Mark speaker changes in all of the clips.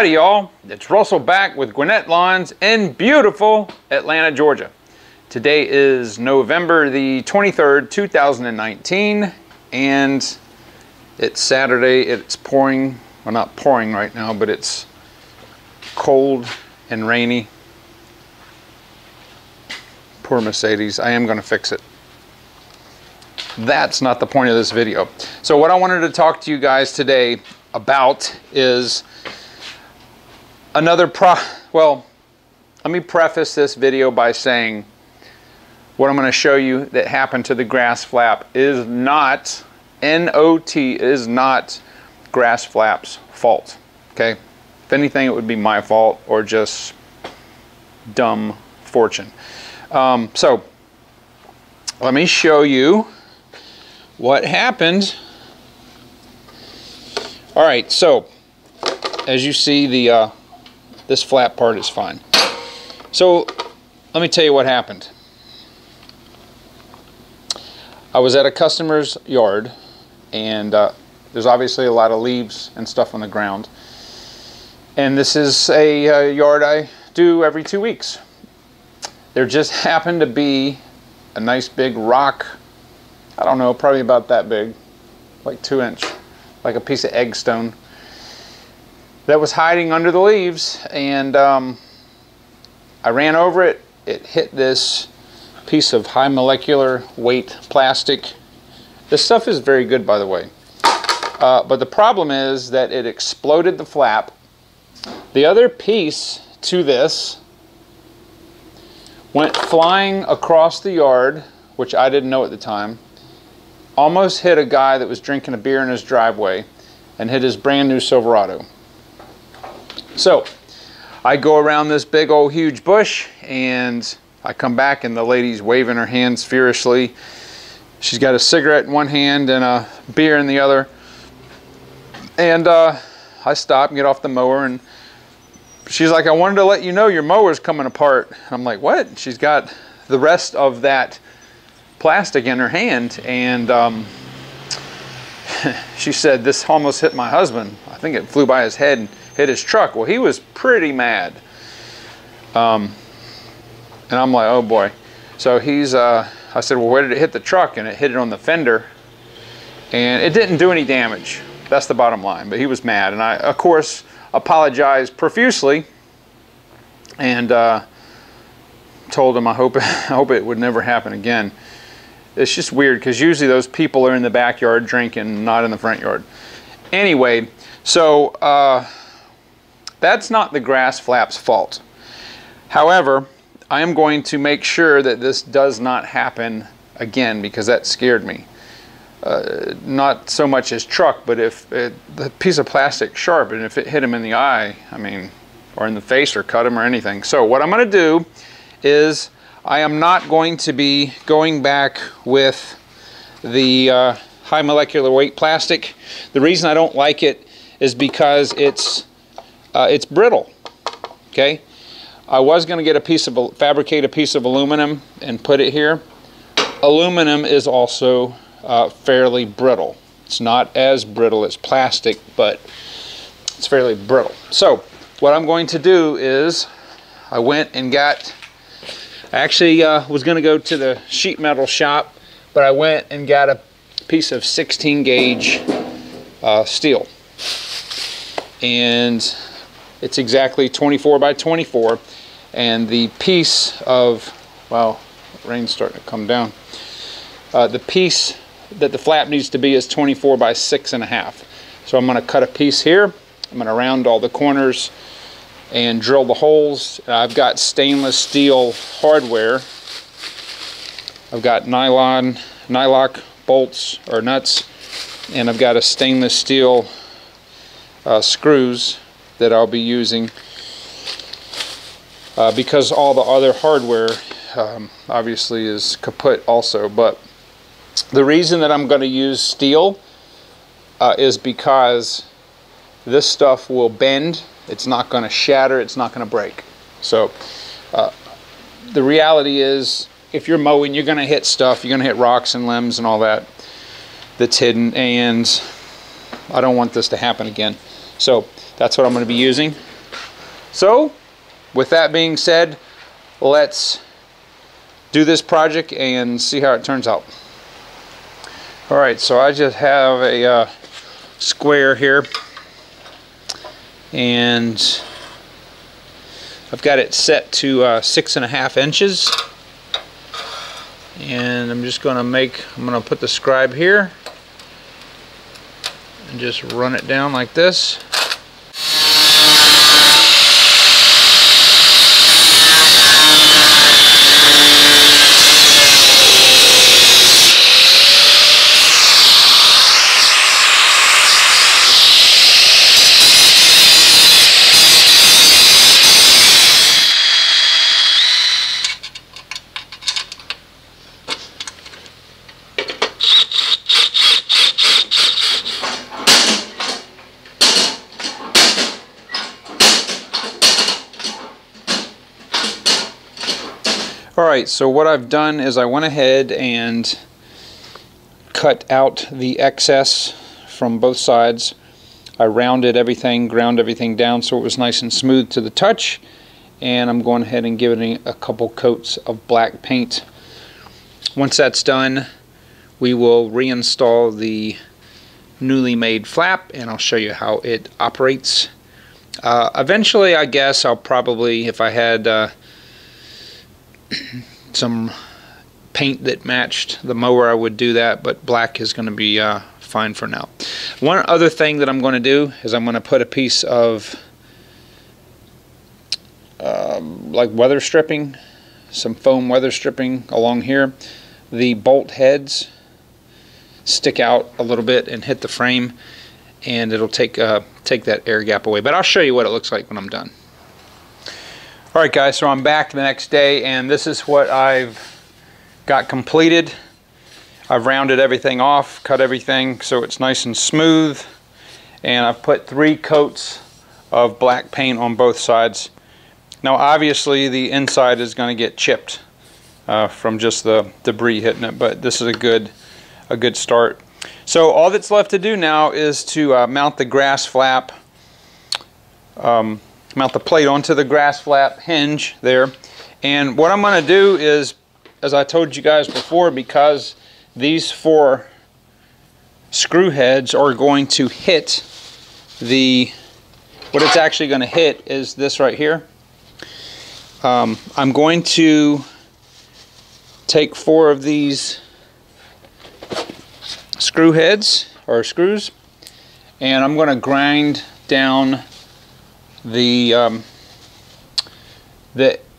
Speaker 1: Howdy y'all, it's Russell back with Gwinnett Lawns in beautiful Atlanta, Georgia. Today is November the 23rd, 2019, and it's Saturday. It's pouring, well, not pouring right now, but it's cold and rainy. Poor Mercedes. I am going to fix it. That's not the point of this video. So what I wanted to talk to you guys today about is another well, let me preface this video by saying what I'm going to show you that happened to the grass flap is not, N-O-T, is not grass flap's fault, okay? If anything, it would be my fault or just dumb fortune. So let me show you what happened. All right, so as you see, the this flap part is fine. So let me tell you what happened. I was at a customer's yard, and there's obviously a lot of leaves and stuff on the ground. And this is a yard I do every 2 weeks. There just happened to be a nice big rock, I don't know, probably about that big, like 2 inch, like a piece of egg stone, that was hiding under the leaves, and I ran over it. It hit this piece of high molecular weight plastic. This stuff is very good, by the way, but the problem is that it exploded the flap. The other piece to this went flying across the yard, which I didn't know at the time, almost hit a guy that was drinking a beer in his driveway, and hit his brand new Silverado. So I go around this big old huge bush, and I come back, and the lady's waving her hands furiously. She's got a cigarette in one hand and a beer in the other. And I stop and get off the mower, and she's like, "I wanted to let you know your mower's coming apart." I'm like, "What?" She's got the rest of that plastic in her hand, and she said, "This almost hit my husband. I think it flew by his head and hit his truck." Well, he was pretty mad. And I'm like, "Oh boy." So I said, "Well, where did it hit the truck?" And it hit it on the fender, and it didn't do any damage. That's the bottom line. But he was mad, and I, of course, apologized profusely, and told him I hope it would never happen again. It's just weird, because usually those people are in the backyard drinking, not in the front yard. Anyway, so that's not the grass flap's fault. However, I am going to make sure that this does not happen again, because that scared me. Not so much his truck, but if the piece of plastic sharp, and if it hit him in the eye, I mean, or in the face, or cut him or anything. So what I'm going to do is I am not going to be going back with the high molecular weight plastic. The reason I don't like it is because it's brittle. Okay, I was going to get fabricate a piece of aluminum and put it here. Aluminum is also fairly brittle. It's not as brittle as plastic, but it's fairly brittle. So what I'm going to do is I went and got, I actually was going to go to the sheet metal shop, but I went and got a piece of 16 gauge steel, and it's exactly 24 by 24, and the piece of, well, rain's starting to come down, the piece that the flap needs to be is 24 by 6.5. So I'm going to cut a piece here. I'm going to round all the corners and drill the holes. I've got stainless steel hardware. I've got nylock bolts or nuts, and I've got a stainless steel screws that I'll be using, because all the other hardware obviously is kaput also. But the reason that I'm going to use steel is because this stuff will bend. It's not going to shatter. It's not going to break. So the reality is, if you're mowing, you're going to hit stuff. You're going to hit rocks and limbs and all that that's hidden, and I don't want this to happen again. So that's what I'm going to be using. So with that being said, let's do this project and see how it turns out. Alright, so I just have a square here, and I've got it set to 6.5 inches, and I'm just going to put the scribe here and just run it down like this. Alright, so what I've done is I went ahead and cut out the excess from both sides. I rounded everything, ground everything down so it was nice and smooth to the touch, and I'm going ahead and giving it a couple coats of black paint. Once that's done, we will reinstall the newly made flap, and I'll show you how it operates. Eventually, I guess I'll probably, if I had some paint that matched the mower, I would do that, but black is going to be fine for now. One other thing that I'm going to do is I'm going to put a piece of like weather stripping, some foam weather stripping along here. The bolt heads stick out a little bit and hit the frame, and it'll take that air gap away, but I'll show you what it looks like when I'm done. Alright guys, so I'm back the next day, and this is what I've got completed. I've rounded everything off, cut everything so it's nice and smooth, and I've put 3 coats of black paint on both sides. Now obviously the inside is going to get chipped from just the debris hitting it, but this is a good start. So all that's left to do now is to mount the grass flap, mount the plate onto the grass flap hinge there. And what I'm going to do is, as I told you guys before, because these 4 screw heads are going to hit what it's actually going to hit is this right here. I'm going to take 4 of these screw heads or screws, and I'm going to grind down the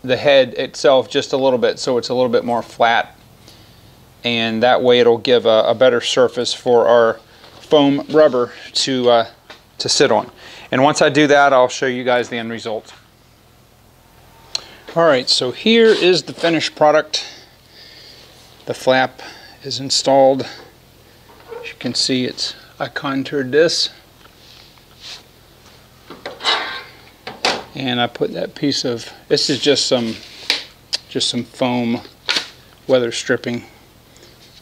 Speaker 1: head itself just a little bit so it's a little bit more flat, and that way it'll give a better surface for our foam rubber to sit on. And once I do that, I'll show you guys the end result. Alright, so here is the finished product. The flap is installed. As you can see, I contoured this, and I put that piece of, this is just some foam weather stripping,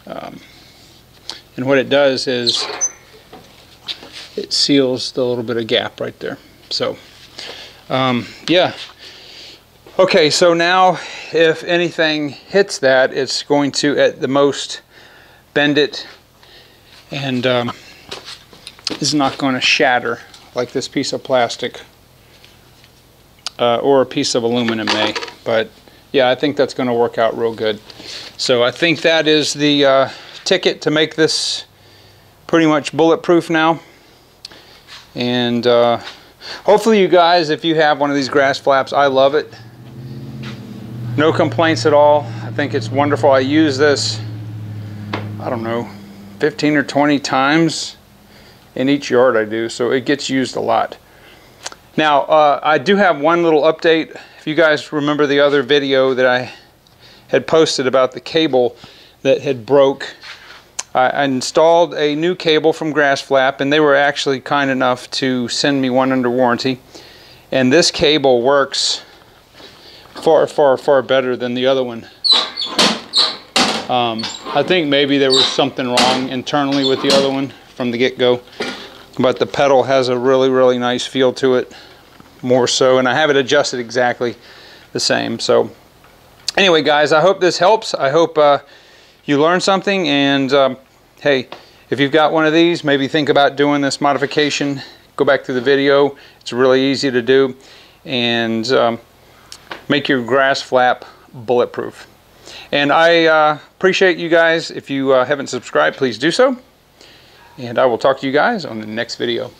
Speaker 1: and what it does is it seals the little bit of gap right there. So yeah, okay, so now if anything hits that, it's going to at the most bend it, and is not going to shatter like this piece of plastic or a piece of aluminum may. But yeah, I think that's going to work out real good. So I think that is the ticket to make this pretty much bulletproof now. And hopefully you guys, if you have one of these grass flaps, I love it. No complaints at all. I think it's wonderful. I use this, I don't know, 15 or 20 times in each yard I do, so it gets used a lot. Now I do have one little update. If you guys remember the other video that I had posted about the cable that had broke, I installed a new cable from Grass Flap, and they were actually kind enough to send me one under warranty, and this cable works far better than the other one. I think maybe there was something wrong internally with the other one from the get-go, but the pedal has a really nice feel to it, more so, and I have it adjusted exactly the same. So anyway, guys, I hope this helps. I hope you learned something, and hey, if you've got one of these, maybe think about doing this modification. Go back through the video. It's really easy to do, and make your grass flap bulletproof. And I appreciate you guys. If you haven't subscribed, please do so. And I will talk to you guys on the next video.